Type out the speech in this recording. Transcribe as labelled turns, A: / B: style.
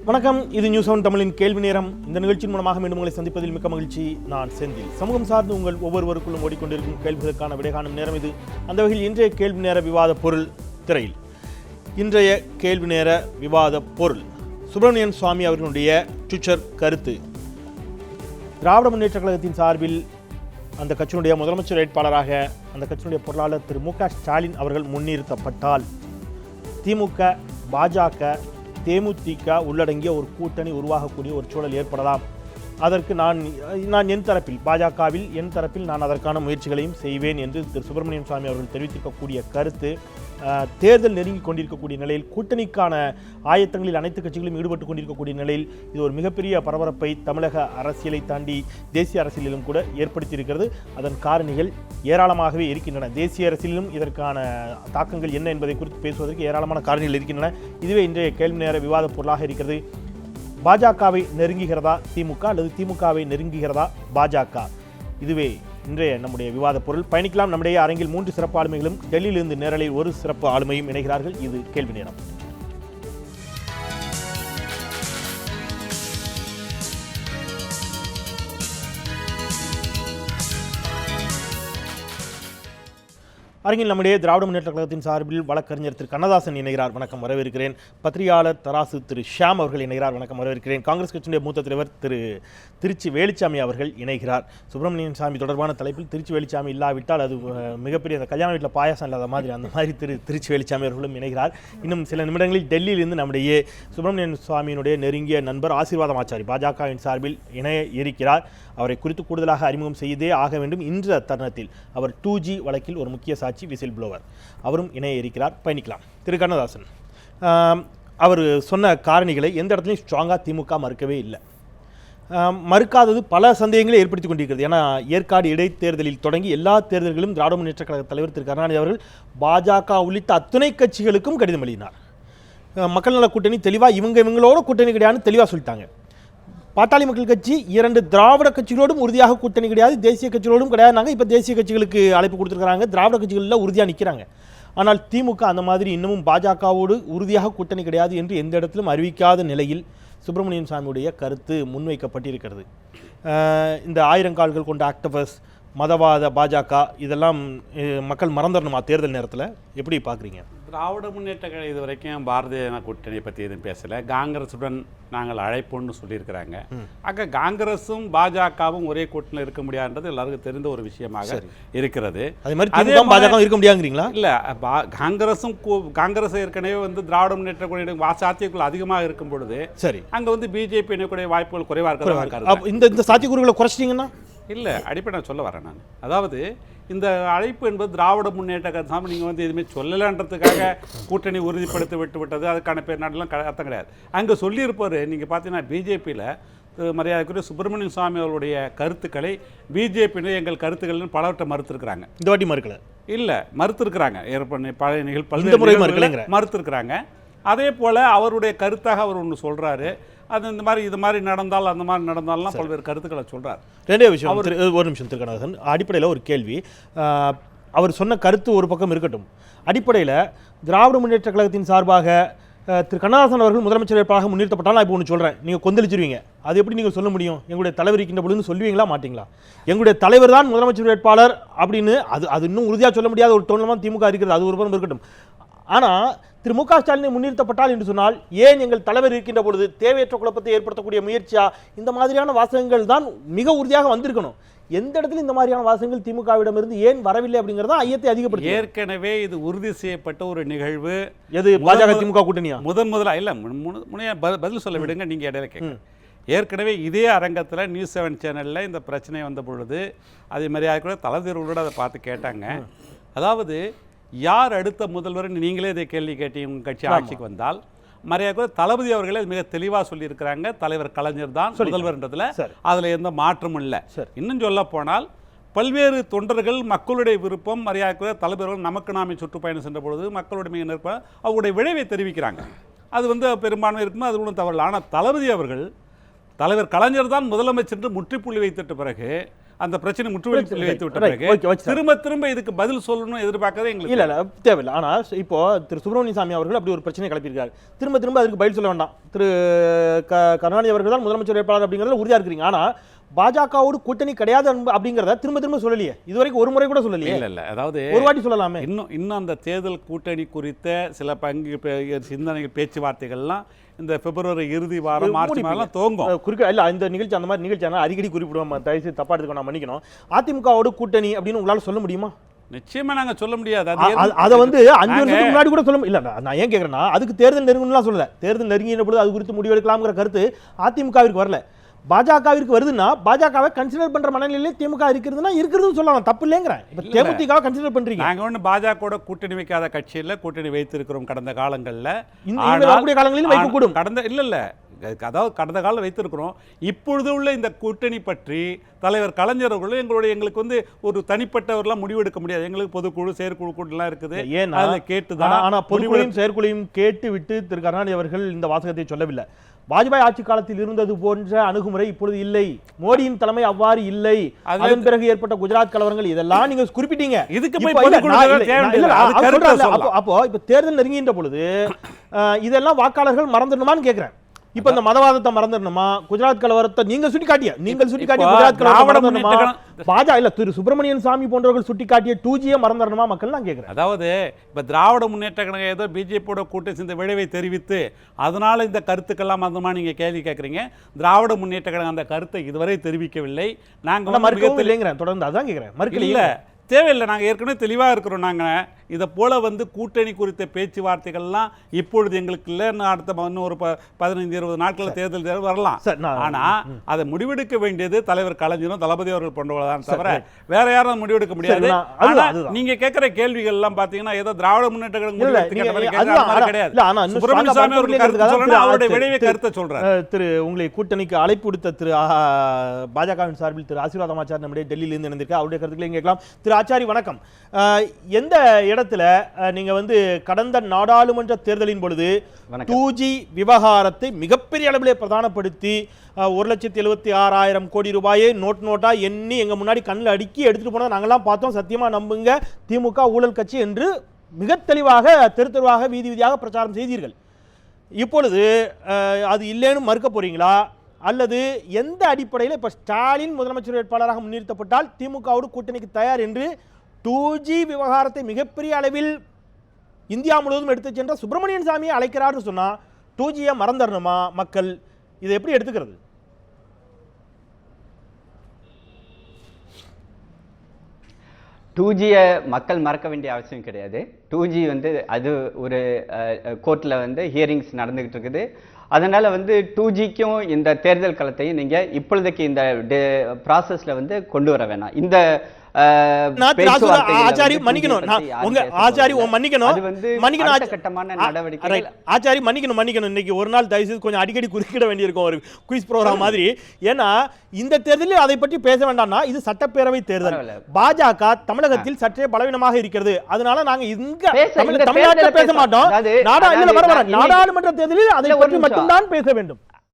A: வணக்கம், இது news seven தமிழின் கேள்வி நேரம். இந்த நிகழ்ச்சியின் மூலமாக மீண்டும் உங்களை சந்திப்பதில் மிக்க மகிழ்ச்சி. நான் செந்தில். சமூகம் சார்ந்து உங்கள் ஒவ்வொருவருக்குள்ளும் ஓடிக்கொண்டிருக்கும் கேள்விகளுக்கான விடை காணும் நேரம் இது. அந்த வகையில் இன்றைய கேள்வி நேர விவாத பொருள் திரையில். இன்றைய கேள்வி நேர விவாத பொருள் சுப்பிரமணியன் சுவாமி அவர்களுடைய ட்விட்டர் கருத்து. திராவிட முன்னேற்ற கழகத்தின் சார்பில் அந்த கட்சியினுடைய முதலமைச்சர் வேட்பாளராக அந்த கட்சியினுடைய பொருளாளர் திரு மு க ஸ்டாலின் அவர்கள் முன்னிறுத்தப்பட்டால் திமுக, பாஜக, தேமுதிக உள்ளடங்கிய ஒரு கூட்டணி உருவாகக்கூடிய ஒரு சூழல் ஏற்படலாம். அதற்கு நான் என் தரப்பில், பாஜகவில் என் தரப்பில் நான் அதற்கான முயற்சிகளையும் செய்வேன் என்று திரு சுப்பிரமணியன் சுவாமி அவர்கள் தெரிவித்திருக்கக்கூடிய கருத்து தேர்தல் நெருங்கி கொண்டிருக்கக்கூடிய நிலையில், கூட்டணிக்கான ஆயத்தங்களில் அனைத்து கட்சிகளும் ஈடுபட்டு கொண்டிருக்கக்கூடிய நிலையில் இது ஒரு மிகப்பெரிய பரபரப்பை தமிழக அரசியலை தாண்டி தேசிய அரசியலிலும் கூட ஏற்படுத்தியிருக்கிறது. அதன் காரணிகள் ஏராளமாகவே இருக்கின்றன. தேசிய அரசியலிலும் இதற்கான தாக்கங்கள் என்ன என்பதை குறித்து பேசுவதற்கு ஏராளமான காரணிகள் இருக்கின்றன. இதுவே இன்றைய கேள்வி நேர விவாத பொருளாக இருக்கிறது. பாஜகவை நெருங்குகிறதா திமுக அல்லது திமுகவை நெருங்குகிறதா பாஜக? இதுவே இன்றைய நம்முடைய விவாத பொருள். பயணிக்கலாம். நம்முடைய அரங்கில் 3 சிறப்பு ஆளுமைகளும் டெல்லியிலிருந்து நேரலை ஒரு சிறப்பு ஆளுமையும் இணைகிறார்கள். இது கேள்வி நேரம். அரங்கில் நம்முடைய திராவிட முன்னேற்ற கழகத்தின் சார்பில் வழக்கறிஞர் திரு கண்ணதாசன் இணைகிறார். வணக்கம், வரவேற்கிறேன். பத்திரிகையாளர் தராசு திரு ஷியாம் அவர்கள் இணைகிறார். வணக்கம், வரவேற்கிறேன். காங்கிரஸ் கட்சியினுடைய மூத்த தலைவர் திரு திருச்சி வேலுச்சாமி அவர்கள் இணைகிறார். சுப்பிரமணியன் சாமி தொடர்பான தலைப்பில் திருச்சி வேலுச்சாமி இல்லாவிட்டால் அது மிகப்பெரிய அந்த கல்யாண வீட்டில் பாயாசம் இல்லாத மாதிரி அந்த மாதிரி திருச்சி வேலுச்சாமி அவர்களும் இணைகிறார். இன்னும் சில நிமிடங்களில் டெல்லியிலிருந்து நம்முடைய சுப்பிரமணியன் சுவாமியினுடைய நெருங்கிய நண்பர் ஆசீர்வாதம் ஆச்சாரி பாஜகவின் சார்பில் இணைய இருக்கிறார். அவரை குறித்து கூடுதலாக அறிமுகம் செய்தே ஆக வேண்டும். இன்ற தருணத்தில் அவர் 2G வழக்கில் ஒரு முக்கிய சாட்சி, விசில் ப்ளோவர். அவரும் இணைய இருக்கிறார். பயணிக்கலாம். திரு கண்ணதாசன், அவர் சொன்ன காரணிகளை எந்த இடத்துலையும் ஸ்ட்ராங்காக திமுக மறுக்கவே இல்லை. மறுக்காதது பல சந்தேகங்களை ஏற்படுத்தி கொண்டிருக்கிறது. ஏன்னா ஏற்காடு இடைத்தேர்தலில் தொடங்கி எல்லா தேர்தல்களும் திராவிட முன்னேற்ற கழக தலைவர் திரு கருணாநிதி அவர்கள் பாஜக உள்ளிட்ட அத்துணை கட்சிகளுக்கும் கடிதம் எழுதினார். மக்கள் நல கூட்டணி தெளிவாக இவங்களோட கூட்டணி கிடையாதுன்னு தெளிவாக சொல்லிட்டாங்க. பாட்டாளி மக்கள் கட்சி 2 திராவிட கட்சிகளோடும் உறுதியாக கூட்டணி கிடையாது, தேசிய கட்சிகளோடும் கிடையாது. இப்போ தேசிய கட்சிகளுக்கு அழைப்பு கொடுத்துருக்காங்க. திராவிட கட்சிகளில் உறுதியாக நிற்கிறாங்க. ஆனால் திமுக அந்த மாதிரி இன்னமும் பாஜகவோடு உறுதியாக கூட்டணி கிடையாது என்று எந்த இடத்திலும் அறிவிக்காத நிலையில் சுப்பிரமணியன் சாமியுடைய கருத்து முன்வைக்கப்பட்டிருக்கிறது. இந்த 1000 கால்கள் கொண்ட ஆக்டிவிஸ்ட், மதவாத பாஜக இதெல்லாம் மக்கள் மறந்துடணுமா தேர்தல் நேரத்தில்? எப்படி பார்க்குறீங்க?
B: திராவிட முன்னேற்ற கழகம் இது வரைக்கும் பாரதிய ஜனதா கூட்டணியை பற்றி எதுவும் பேசலை. காங்கிரஸுடன் நாங்கள் அழைப்போன்னு சொல்லியிருக்கிறாங்க. அங்கே காங்கிரஸும் பாஜகவும் ஒரே கூட்டணியில் இருக்க முடியாதுன்றது எல்லாருக்கும் தெரிந்த ஒரு விஷயமாக இருக்கிறது.
A: அதே மாதிரி பாஜக இருக்க முடியாதுங்கிறீங்களா?
B: இல்லை, காங்கிரஸ் ஏற்கனவே திராவிட முன்னேற்ற கழகம் சாத்தியக்குள் அதிகமாக இருக்கும் பொழுது சரி அங்கே பிஜேபி இணையக்கூடிய வாய்ப்புகள் குறைவாக இருக்கிறது.
A: இந்த சாத்தியக்கூறுகளை குறைச்சிட்டிங்கன்னா
B: இல்லை, அடிப்படை நான் சொல்ல வரேன். நான் அதாவது இந்த அழைப்பு என்பது திராவிட முன்னேற்ற கழகம் நீங்கள் எதுவுமே சொல்லலைன்றதுக்காக கூட்டணி உறுதிப்படுத்தி விட்டது, அதுக்கான பேர் நாடெல்லாம் அர்த்தம் கிடையாது. அங்கே சொல்லியிருப்பார். நீங்கள் பார்த்தீங்கன்னா பிஜேபியில் மரியாதைக்குரிய சுப்பிரமணியன் சுவாமி அவருடைய கருத்துக்களை பிஜேபியினர் எங்கள் கருத்துக்கள்னு பலவற்றை மறுத்திருக்கிறாங்க.
A: இந்த வாட்டி மறுக்கல இல்லை,
B: மறுத்திருக்கிறாங்க. பழைய நிகழ்வு மறுத்திருக்கிறாங்க. அதே போல் அவருடைய கருத்தாக அவர் ஒன்று சொல்கிறாரு. அது இது மாதிரி நடந்தால் அந்த மாதிரி நடந்தாலும் பல்வேறு கருத்துக்களை சொல்கிறார்.
A: ரெண்டே விஷயம். ஒரு நிமிஷம் திரு கண்ணதாசன், அடிப்படையில் ஒரு கேள்வி. அவர் சொன்ன கருத்து ஒரு பக்கம் இருக்கட்டும். அடிப்படையில் திராவிட முன்னேற்ற கழகத்தின் சார்பாக திரு கண்ணதாசன் அவர்கள் முதலமைச்சர் வேட்பாளராக முன்னிறுத்தப்பட்டாலும் நான் இப்போ ஒன்று சொல்கிறேன், நீங்கள் கொந்தளிச்சிருவீங்க. அது எப்படி நீங்கள் சொல்ல முடியும்? எங்களுடைய தலைவர் இருக்கின்ற பொழுதுன்னு சொல்லுவீங்களா மாட்டிங்களா? எங்களுடைய தலைவர் தான் முதலமைச்சர் வேட்பாளர் அப்படின்னு அது இன்னும் உறுதியாக சொல்ல முடியாத ஒரு தோணமாக திமுக இருக்கிறது. அது ஒரு புறம் இருக்கட்டும். ஆனால் திரு மு க ஸ்டாலினை முன்னிறுத்தப்பட்டால் என்று சொன்னால் ஏன் எங்கள் தலைவர் இருக்கின்ற பொழுது தேவையற்ற குழப்பத்தை ஏற்படுத்தக்கூடிய முயற்சியா? இந்த மாதிரியான வாசகங்கள் தான் மிக உறுதியாக வந்திருக்கணும். எந்த இடத்துல இந்த மாதிரியான வாசகங்கள் திமுகவிடமிருந்து ஏன் வரவில்லை அப்படிங்கிறதா ஐயத்தை அதிகப்படுத்தி.
B: ஏற்கனவே இது உறுதி செய்யப்பட்ட ஒரு நிகழ்வு.
A: எது பாஜக திமுக கூட்டணியா?
B: முதலா இல்லை, பதில் சொல்ல விடுங்க. நீங்கள் இடையில கேட்க ஏற்கனவே இதே அரங்கத்தில் நியூஸ் 7 சேனலில் இந்த பிரச்சனை வந்த பொழுது அதே மாதிரி கூட தலைவர்களோடு அதை பார்த்து கேட்டாங்க. அதாவது யார் அடுத்த முதல்வர் நீங்களே இதை கேள்வி கேட்டீங்க. உங்கள் கட்சி ஆட்சிக்கு வந்தால் மரியாதை தளபதி அவர்களே மிக தெளிவாக சொல்லியிருக்கிறாங்க. தலைவர் கலைஞர் தான் முதல்வர்ன்றதுல அதில் எந்த மாற்றமும் இல்லை. இன்னும் சொல்ல போனால் பல்வேறு தொண்டர்கள் மக்களுடைய விருப்பம் மரியாதை தலைவர்கள் நமக்கு நாமே சுற்றுப்பயணம் சென்ற பொழுது மக்களுடைய மிக நெருப்ப அவருடைய விளைவை தெரிவிக்கிறாங்க. அது பெரும்பான்மை இருக்கும், அது ஒன்றும் தவறு. ஆனால் தளபதி அவர்கள் தலைவர் கலைஞர் தான் முதலமைச்சர் என்று முற்றுப்புள்ளி வைத்திட்ட பிறகு அந்த பிரச்சனை முற்றுவெளி சொல்லி வைத்து விட்ட
A: Right.
B: பிறகு
A: Okay, okay, sir.
B: திரும்ப திரும்ப இதுக்கு பதில் சொல்லணும்னு எதிர்பார்க்கறதே எங்களுக்கு
A: இல்ல தேவையில்லை. ஆனா இப்போ திரு சுப்பிரமணிய சாமி அவர்கள் அப்படி ஒரு பிரச்சனை கிளப்பியிருக்காரு. திரும்ப திரும்ப அதுக்கு பதில் சொல்ல வேண்டாம். திரு கருணாநிதி அவர்கள் தான் முதலமைச்சர் வேட்பாளர் அப்படிங்கறதுல உறுதியா இருக்கிறீங்க. ஆனா பாஜகவோடு கூட்டணி கிடையாது அப்படிங்கறத திரும்ப திரும்ப சொல்லலையே. இதுவரைக்கும் ஒரு முறை கூட சொல்லலையே.
B: இல்ல அதாவது
A: ஒரு வாட்டி சொல்லலாமே.
B: இன்னும் அந்த தேர்தல் கூட்டணி குறித்த சில சிந்தனைகள் பேச்சுவார்த்தைகள்லாம் இந்த பிப்ரவரி இறுதி வாரம் மார்ச் மாதம் துவங்கும்.
A: இல்ல இந்த நிகழ்ச்சி அந்த மாதிரி நிகழ்ச்சி அடிக்கடி குறிப்பிடுவோம். தயவுசெய்து தப்பா எடுத்துக்க நான் மன்னிக்கணும். அதிமுகவோடு கூட்டணி அப்படின்னு உங்களால சொல்ல முடியுமா?
B: நிச்சயமா நாங்க சொல்ல முடியாது.
A: அதை வந்து 5 வருஷத்துக்கு முன்னாடி கூட சொல்ல இல்ல. நான் ஏன் கேட்கறேன்னா அதுக்கு தேர்தல் நெருங்கணும்லாம் சொல்லல. தேர்தல் நெருங்கின பொழுது அது குறித்து முடிவெடுக்கலாம்ங்கிற கருத்து அதிமுகவிற்கு வரல. பாஜகவிற்கு வருதுன்னா பாஜகவை கன்சிடர் பண்ற மனநிலையிலே திமுக இருக்கிறதுனா இருக்கிறதுன்னு சொல்லலாம். தப்பு இல்லைங்கிறேன். இப்ப தேமுதிகவை கன்சிடர் பண்றீங்க.
B: நாங்க ஒண்ணு பாஜகவோட கூட்டணி வைக்காத கட்சியில கூட்டணி வைத்திருக்கிறோம் கடந்த காலங்கள்ல.
A: இந்த காலங்களிலும் வைக்கக்கூடும்.
B: அதாவது கடந்த காலம் வைத்திருக்கிறோம். இப்பொழுது உள்ள இந்த கூட்டணி பற்றி தலைவர் கலைஞர் அவர்களும் எங்களுக்கு வந்து ஒரு தனிப்பட்டவர்களாம் முடிவெடுக்க முடியாது. எங்களுக்கு பொதுக்குழு செயற்குழு கூட்டம்லாம் இருக்குது.
A: ஏன்னா
B: கேட்டுதான்.
A: ஆனா பொதுக்குழுவையும் செயற்குழுவையும் கேட்டு விட்டு திரு கருணாநிதி அவர்கள் இந்த வாசகத்தை சொல்லவில்லை. வாஜ்பாய் ஆட்சி காலத்தில் இருந்தது போன்ற அணுகுமுறை இப்பொழுது இல்லை. மோடியின் தலைமை அவ்வாறு இல்லை. அதன் பிறகு ஏற்பட்ட குஜராத் கலவரங்கள் இதெல்லாம் நீங்க குறிப்பிட்டீங்க. அப்போ இப்ப தேர்தல் நெருங்கின்ற பொழுது இதெல்லாம் வாக்காளர்கள் மறந்துடணுமான்னு கேட்கிறேன். இப்ப இந்த மதவாதத்தை மறந்துடணுமா? குஜராத் கலவரத்தை நீங்கள் சுட்டிக்காட்டிய குஜராத் கலவரம் பாஜக இல்ல திரு சுப்பிரமணியன் சாமி போன்றவர்கள் சுட்டிக்காட்டிய 2G மறந்துடணுமா மக்கள் நான் கேட்கிறேன்.
B: அதாவது இப்ப திராவிட முன்னேற்ற கழகம் ஏதோ பிஜேபியோட கூட்டணி சேர்ந்த விளைவை தெரிவித்து அதனால இந்த கருத்துக்கெல்லாம் மந்தமா நீங்க கேள்வி கேட்கறீங்க. திராவிட முன்னேற்ற கழகம் அந்த கருத்தை இதுவரை தெரிவிக்கவில்லை. நாங்க
A: மறுக்கவும் இல்லைங்கிறேன். தொடர்ந்து அதான் கேட்கிறேன். மறுக்கல இல்ல
B: தேவையில்லை. நாங்கள் ஏற்கனவே தெளிவாக இருக்கிறோம். நாங்கள் இதை போல வந்து கூட்டணி குறித்த பேச்சுவார்த்தைகள்லாம் இப்பொழுது எங்களுக்கு இல்லை. அடுத்த இன்னும் ஒரு 15-20 நாட்களில் தேர்தல் வரலாம். ஆனால் அதை முடிவெடுக்க வேண்டியது தலைவர் கலைஞரும் தளபதி அவர்கள் போன்றவர்கள் தான் தவிர வேற யாரும் முடிவெடுக்க முடியாது. நீங்க கேட்கிற கேள்விகள் எல்லாம் பாத்தீங்கன்னா ஏதோ திராவிட முன்னேற்ற கழகம் கிடையாது. சுப்பிரமணிய சாமி அவருடைய விளைவை கருத்தை சொல்றாரு.
A: திரு உங்களை கூட்டணிக்கு அழைப்பு விடுத்த திரு பாஜகவின் சார்பில் திரு ஆசீர்வாதம் ஆச்சார் நம்முடைய டெல்லியில இருந்து இணைந்திருக்க அவருடைய கருத்துக்களை கேட்கலாம். திரு ஆச்சாரி வணக்கம். எந்த இடத்துல நீங்க வந்து கடந்த நாடாளுமன்ற தேர்தலின் பொழுது 2G விவகாரத்தை மிகப்பெரிய அளவிலே பிரதானப்படுத்தி 1,76,000 கோடி ரூபாயை நோட்டா எண்ணி எங்க முன்னாடி கண்ணில் அடுக்கி எடுத்துட்டு போனதை நாங்கெல்லாம் பார்த்தோம். சத்தியமா நம்புங்க திமுக ஊழல் கட்சி என்று மிக தெளிவாக தெருவாக வீதி வீதியாக பிரச்சாரம் செய்தீர்கள். இப்பொழுது அது இல்லைன்னு மறுக்க போறீங்களா? அல்லது எந்த அடிப்படையில் இப்ப ஸ்டாலின் முதலமைச்சர் வேட்பாளராக முன்னிறுத்தப்பட்டால் திமுகவோடு கூட்டணிக்கு தயார் என்று 2G விவகாரத்தை மிகப்பெரிய அளவில் இந்தியா முழுவதும் எடுத்து சென்ற சுப்பிரமணியன் சாமியை அழைக்கிறார்னு சொன்னா 2G மறந்துடணுமா மக்கள்? இதை எப்படி எடுத்துக்கிறது?
C: மக்கள் மறக்க வேண்டிய அவசியம் கிடையாது. 2G வந்து அது ஒரு கோர்ட்ல வந்து ஹியரிங்ஸ் நடந்துகிட்டு இருக்குது. அதனால வந்து 2Gக்கும் இந்த தேர்தல் களத்தையும் நீங்க இப்பொழுதைக்கு இந்த ப்ராசஸ்ல வந்து கொண்டு வர வேணாம். இந்த
A: ஆச்சாரி மன்னிக்கணும். இன்னைக்கு ஒரு நாள் தயவுசெய்து கொஞ்சம் அடிக்கடி குறுக்கிட வேண்டியிருக்கும் ஒரு குயிஸ் ப்ரோகிராம் மாதிரி. ஏன்னா இந்த தேர்தலில் அதை பற்றி பேச வேண்டாம்னா இது சட்டப்பேரவை தேர்தல். பாஜக தமிழகத்தில் சற்றே பலவீனமாக இருக்கிறது. அதனால நாங்க இங்க தமிழ்நாட்டில் பேச மாட்டோம். நாடாளுமன்ற தேர்தலில் அதை பற்றி மட்டும்தான் பேச வேண்டும்.